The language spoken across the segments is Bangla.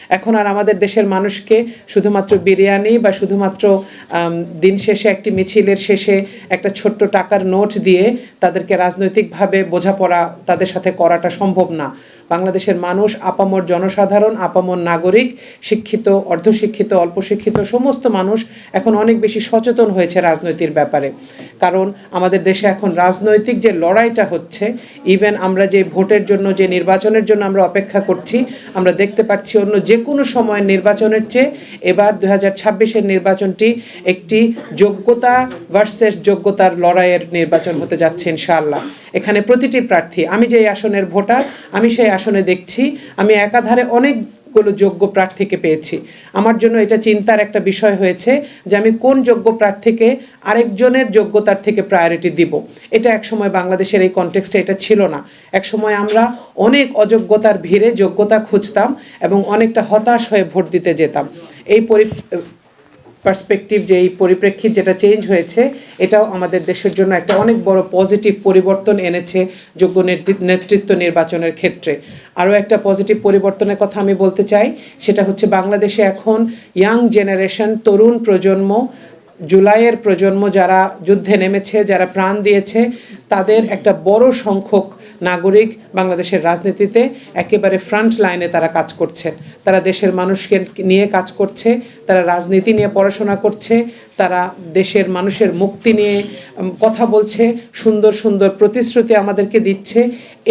এখন আর আমাদের দেশের মানুষকে শুধুমাত্র বিরিয়ানি বা শুধুমাত্র দিন শেষে একটি মিছিলের শেষে একটা ছোট্ট টাকার নোট দিয়ে তাদেরকে রাজনৈতিকভাবে বোঝাপড়া তাদের সাথে করাটা সম্ভব না। বাংলাদেশের মানুষ, আপামর জনসাধারণ, আপামর নাগরিক, শিক্ষিত, অর্ধশিক্ষিত, অল্প শিক্ষিত সমস্ত মানুষ এখন অনেক বেশি সচেতন হয়েছে রাজনৈতিক ব্যাপারে। কারণ আমাদের দেশে এখন রাজনৈতিক যে লড়াইটা হচ্ছে, ইভেন আমরা যে ভোটের জন্য, যে নির্বাচনের জন্য আমরা অপেক্ষা করছি, আমরা দেখতে পাচ্ছি অন্য যে কোনো সময় নির্বাচনের চেয়ে এবার 2026-এর নির্বাচনটি একটি যোগ্যতা ভার্সেস যোগ্যতার লড়াইয়ের নির্বাচন হতে যাচ্ছে ইনশাআল্লাহ। এখানে প্রতিটি প্রার্থী, আমি যে আসনের ভোটার, আমি সেই আসনে দেখছি আমি একাধারে অনেকগুলো যোগ্য প্রার্থীকে পেয়েছি। আমার জন্য এটা চিন্তার একটা বিষয় হয়েছে যে আমি কোন যোগ্য প্রার্থীকে আরেকজনের যোগ্যতার থেকে প্রায়োরিটি দিব। এটা একসময় বাংলাদেশের এই কনটেক্সটে এটা ছিল না। একসময় আমরা অনেক অযোগ্যতার ভিড়ে যোগ্যতা খুঁজতাম এবং অনেকটা হতাশ হয়ে ভোট দিতে যেতাম। এই পার্সপেক্টিভ, যে এই পরিপ্রেক্ষিত যেটা চেঞ্জ হয়েছে, এটাও আমাদের দেশের জন্য একটা অনেক বড় পজিটিভ পরিবর্তন এনেছে যোগ্য নেতৃত্ব নির্বাচনের ক্ষেত্রে। আরও একটা পজিটিভ পরিবর্তনের কথা আমি বলতে চাই, সেটা হচ্ছে বাংলাদেশে এখন ইয়াং জেনারেশন, তরুণ প্রজন্ম, জুলাইয়ের প্রজন্ম যারা যুদ্ধে নেমেছে, যারা প্রাণ দিয়েছে, তাদের একটা বড় সংখ্যক নাগরিক বাংলাদেশের রাজনীতিতে একেবারে ফ্রন্ট লাইনে তারা কাজ করছেন। তারা দেশের মানুষকে নিয়ে কাজ করছে, তারা রাজনীতি নিয়ে পড়াশোনা করছে, তারা দেশের মানুষের মুক্তি নিয়ে কথা বলছে, সুন্দর সুন্দর প্রতিশ্রুতি আমাদেরকে দিচ্ছে।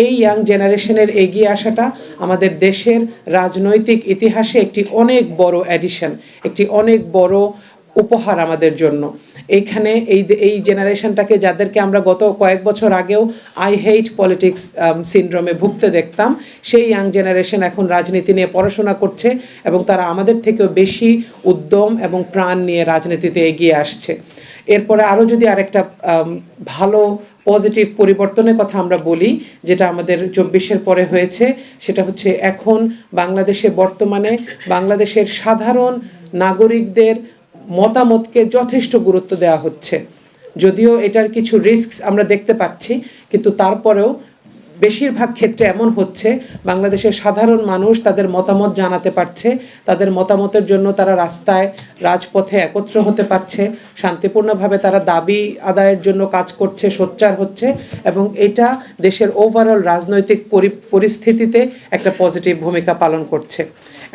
এই ইয়াং জেনারেশনের এগিয়ে আসাটা আমাদের দেশের রাজনৈতিক ইতিহাসে একটি অনেক বড় অ্যাডিশন, একটি অনেক বড় উপহার আমাদের জন্য। এইখানে এই জেনারেশনটাকে, যাদেরকে আমরা গত কয়েক বছর আগেও আই হেইট পলিটিক্স সিনড্রোমে ভুগতে দেখতাম, সেই ইয়াং জেনারেশন এখন রাজনীতি নিয়ে পড়াশোনা করছে এবং তারা আমাদের থেকেও বেশি উদ্যম এবং প্রাণ নিয়ে রাজনীতিতে এগিয়ে আসছে। এরপরে আরও যদি আরেকটা ভালো পজিটিভ পরিবর্তনের কথা আমরা বলি, যেটা আমাদের 24-এর পরে হয়েছে, সেটা হচ্ছে এখন বাংলাদেশে বর্তমানে বাংলাদেশের সাধারণ নাগরিকদের মতামতকে যথেষ্ট গুরুত্ব দেওয়া হচ্ছে। যদিও এটার কিছু রিস্ক আমরা দেখতে পাচ্ছি, কিন্তু তারপরেও বেশিরভাগ ক্ষেত্রে এমন হচ্ছে বাংলাদেশের সাধারণ মানুষ তাদের মতামত জানাতে পারছে, তাদের মতামতের জন্য তারা রাস্তায়, রাজপথে একত্র হতে পারছে, শান্তিপূর্ণভাবে তারা দাবি আদায়ের জন্য কাজ করছে, সোচ্চার হচ্ছে, এবং এটা দেশের ওভারঅল রাজনৈতিক পরিস্থিতিতে একটা পজিটিভ ভূমিকা পালন করছে।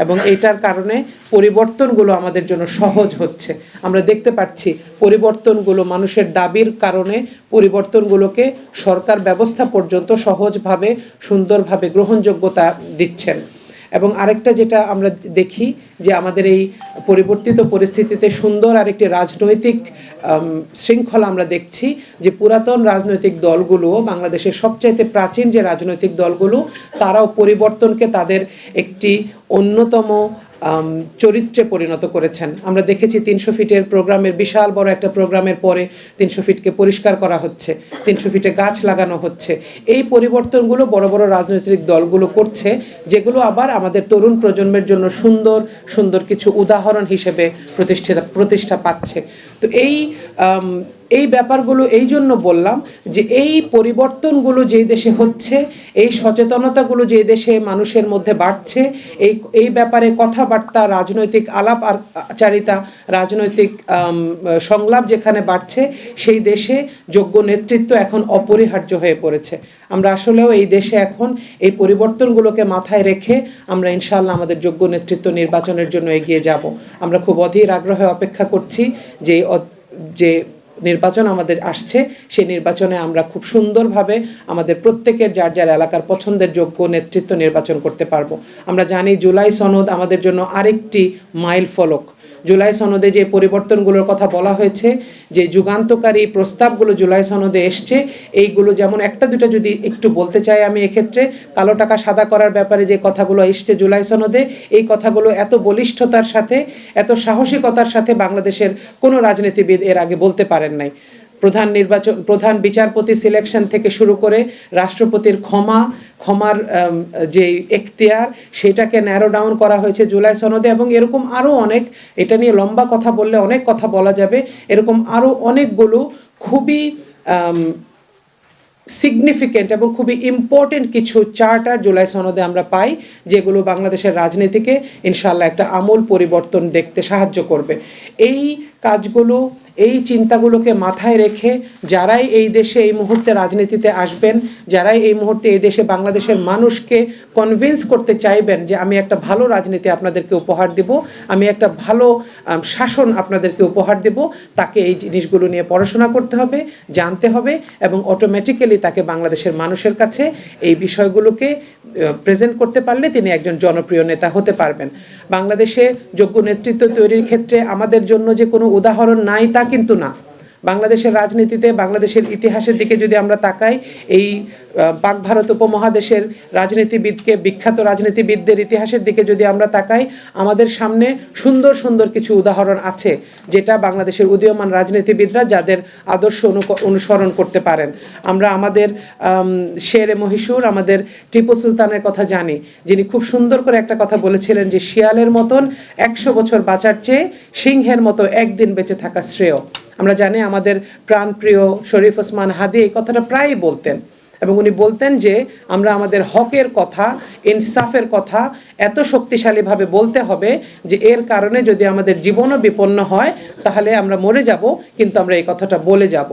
এবং এইটার কারণে পরিবর্তনগুলো আমাদের জন্য সহজ হচ্ছে। আমরা দেখতে পাচ্ছি পরিবর্তনগুলো মানুষের দাবির কারণে পরিবর্তনগুলোকে সরকার ব্যবস্থা পর্যন্ত সহজভাবে, সুন্দরভাবে গ্রহণযোগ্যতা দিচ্ছেন। এবং আরেকটা যেটা আমরা দেখি যে আমাদের এই পরিবর্তিত পরিস্থিতিতে সুন্দর আরেকটি রাজনৈতিক শৃঙ্খলা আমরা দেখছি, যে পুরাতন রাজনৈতিক দলগুলো, বাংলাদেশের সবচাইতে প্রাচীন যে রাজনৈতিক দলগুলো, তারাও পরিবর্তনকে তাদের একটি অন্যতম চরিত্রে পরিণত করেছেন। আমরা দেখেছি 300 ফিটের প্রোগ্রামের, বিশাল বড় একটা প্রোগ্রামের পরে 300 ফিটকে পরিষ্কার করা হচ্ছে, 300 ফিটে গাছ লাগানো হচ্ছে। এই পরিবর্তনগুলো বড় বড় রাজনৈতিক দলগুলো করছে, যেগুলো আবার আমাদের তরুণ প্রজন্মের জন্য সুন্দর সুন্দর কিছু উদাহরণ হিসেবে প্রতিষ্ঠা পাচ্ছে। তো এই ব্যাপারগুলো এই জন্য বললাম যে এই পরিবর্তনগুলো যেই দেশে হচ্ছে, এই সচেতনতাগুলো যে দেশে মানুষের মধ্যে বাড়ছে, এই ব্যাপারে কথাবার্তা, রাজনৈতিক আলাপ আচারিতা, রাজনৈতিক সংলাপ যেখানে বাড়ছে, সেই দেশে যোগ্য নেতৃত্ব এখন অপরিহার্য হয়ে পড়েছে। আমরা আসলেও এই দেশে এখন এই পরিবর্তনগুলোকে মাথায় রেখে আমরা ইনশাআল্লাহ আমাদের যোগ্য নেতৃত্ব নির্বাচনের জন্য এগিয়ে যাব। আমরা খুব অধীর আগ্রহে অপেক্ষা করছি যে নির্বাচন আমাদের আসছে, সেই নির্বাচনে আমরা খুব সুন্দরভাবে আমাদের প্রত্যেকের যার যার এলাকার পছন্দের যোগ্য নেতৃত্ব নির্বাচন করতে পারবো। আমরা জানি জুলাই সনদ আমাদের জন্য আরেকটি মাইল ফলক। জুলাই সনদে যে পরিবর্তনগুলোর কথা বলা হয়েছে, যে যুগান্তকারী প্রস্তাবগুলো জুলাই সনদে এসছে, এইগুলো যেমন একটা দুটা যদি একটু বলতে চাই আমি এক্ষেত্রে, কালো টাকা সাদা করার ব্যাপারে যে কথাগুলো এসছে জুলাই সনদে, এই কথাগুলো এত বলিষ্ঠতার সাথে, এত সাহসিকতার সাথে বাংলাদেশের কোনো রাজনীতিবিদ এর আগে বলতে পারেন নাই। প্রধান বিচারপতি সিলেকশন থেকে শুরু করে রাষ্ট্রপতির ক্ষমার যে এখতিয়ার, সেটাকে ন্যারো ডাউন করা হয়েছে জুলাই সনদে। এবং এরকম আরও অনেক, এটা নিয়ে লম্বা কথা বললে অনেক কথা বলা যাবে, এরকম আরও অনেকগুলো খুবই সিগনিফিকেন্ট এবং খুবই ইম্পর্টেন্ট কিছু চার্টার জুলাই সনদে আমরা পাই, যেগুলো বাংলাদেশের রাজনীতিকে ইনশাআল্লাহ একটা আমূল পরিবর্তন দেখতে সাহায্য করবে। এই কাজগুলো, এই চিন্তাগুলোকে মাথায় রেখে যারাই এই দেশে এই মুহূর্তে রাজনীতিতে আসবেন, যারাই এই মুহূর্তে এই দেশে বাংলাদেশের মানুষকে কনভিন্স করতে চাইবেন যে আমি একটা ভালো রাজনীতি আপনাদেরকে উপহার দেব, আমি একটা ভালো শাসন আপনাদেরকে উপহার দেব, তাকে এই জিনিসগুলো নিয়ে পড়াশোনা করতে হবে, জানতে হবে, এবং অটোমেটিক্যালি তাকে বাংলাদেশের মানুষের কাছে এই বিষয়গুলোকে প্রেজেন্ট করতে পারলে তিনি একজন জনপ্রিয় নেতা হতে পারবেন। বাংলাদেশে যোগ্য নেতৃত্ব তৈরির ক্ষেত্রে আমাদের জন্য যে কোনো উদাহরণ নাই তা কিন্তু না। বাংলাদেশের রাজনীতিতে, বাংলাদেশের ইতিহাসের দিকে যদি আমরা তাকাই, এই পাক ভারত উপমহাদেশের রাজনীতিবিদকে, বিখ্যাত রাজনীতিবিদদের ইতিহাসের দিকে যদি আমরা তাকাই, আমাদের সামনে সুন্দর সুন্দর কিছু উদাহরণ আছে যেটা বাংলাদেশের উদীয়মান রাজনীতিবিদরা যাদের আদর্শ অনুসরণ করতে পারেন। আমরা আমাদের শেরে মহীশূর, আমাদের টিপু সুলতানের কথা জানি, যিনি খুব সুন্দর করে একটা কথা বলেছিলেন যে শিয়ালের মতন 100 বছর বাঁচার চেয়ে সিংহের মতো একদিন বেঁচে থাকা শ্রেয়। আমরা জানি আমাদের প্রাণপ্রিয় শরীফ ওসমান হাদি এই কথাটা প্রায়ই বলতেন, এবং উনি বলতেন যে আমরা আমাদের হকের কথা, ইনসাফের কথা এত শক্তিশালীভাবে বলতে হবে যে এর কারণে যদি আমাদের জীবনও বিপন্ন হয় তাহলে আমরা মরে যাব, কিন্তু আমরা এই কথাটা বলে যাব।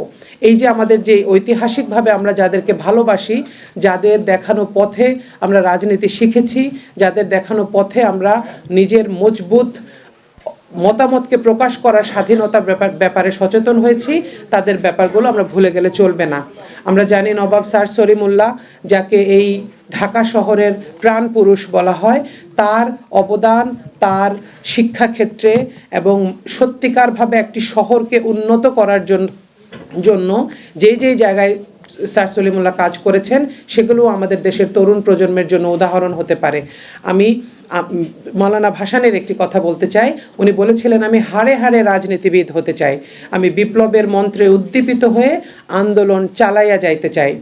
এই যে আমাদের যে ঐতিহাসিকভাবে আমরা যাদেরকে ভালোবাসি, যাদের দেখানো পথে আমরা রাজনীতি শিখেছি, যাদের দেখানো পথে আমরা নিজের মজবুত মতামতকে প্রকাশ করার স্বাধীনতার ব্যাপারে সচেতন হয়েছি, তাদের ব্যাপারগুলো আমরা ভুলে গেলে চলবে না। আমরা জানি নবাব স্যার সলিমুল্লাহ, যাকে এই ঢাকা শহরের প্রাণ পুরুষ বলা হয়, তার অবদান, তার শিক্ষাক্ষেত্রে এবং সত্যিকারভাবে একটি শহরকে উন্নত করার জন্য যেই যেই জায়গায় স্যার সলিমুল্লাহ কাজ করেছেন সেগুলো আমাদের দেশের তরুণ প্রজন্মের জন্য উদাহরণ হতে পারে। আমি মৌলানা ভাসানের একটি কথা বলতে চাই। উনি বলেছিলেন, আমি হাড়ে হাড়ে রাজনীতিবিদ হতে চাই, আমি বিপ্লবের মন্ত্রে উদ্দীপিত হয়ে আন্দোলন চালাইয়া যাইতে চাই।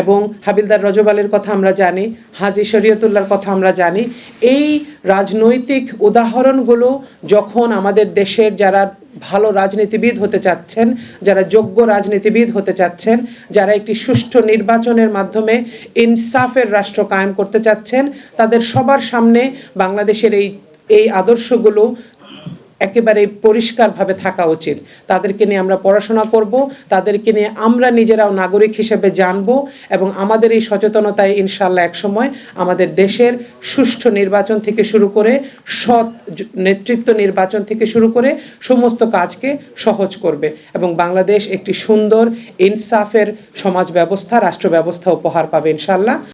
এবং হাবিলদার রজব আলীর কথা আমরা জানি, হাজী শরীয়তুল্লাহর কথা আমরা জানি। এই রাজনৈতিক উদাহরণগুলো যখন আমাদের দেশের যারা ভালো রাজনীতিবিদ হতে চাচ্ছেন, যারা যোগ্য রাজনীতিবিদ হতে চাচ্ছেন, যারা একটি সুষ্ঠু নির্বাচনের মাধ্যমে ইনসাফের রাষ্ট্র কায়েম করতে চাচ্ছেন, তাদের সবার সামনে বাংলাদেশের এই আদর্শগুলো একেবারে পরিষ্কারভাবে থাকা উচিত। তাদেরকে নিয়ে আমরা পড়াশোনা করব, তাদেরকে নিয়ে আমরা নিজেরাও নাগরিক হিসেবে জানব, এবং আমাদের এই সচেতনতায় ইনশাআল্লাহ একসময় আমাদের দেশের সুষ্ঠু নির্বাচন থেকে শুরু করে সৎ নেতৃত্ব নির্বাচন থেকে শুরু করে সমস্ত কাজকে সহজ করবে, এবং বাংলাদেশ একটি সুন্দর ইনসাফের সমাজ ব্যবস্থা, রাষ্ট্র ব্যবস্থা উপহার পাবে ইনশাআল্লাহ।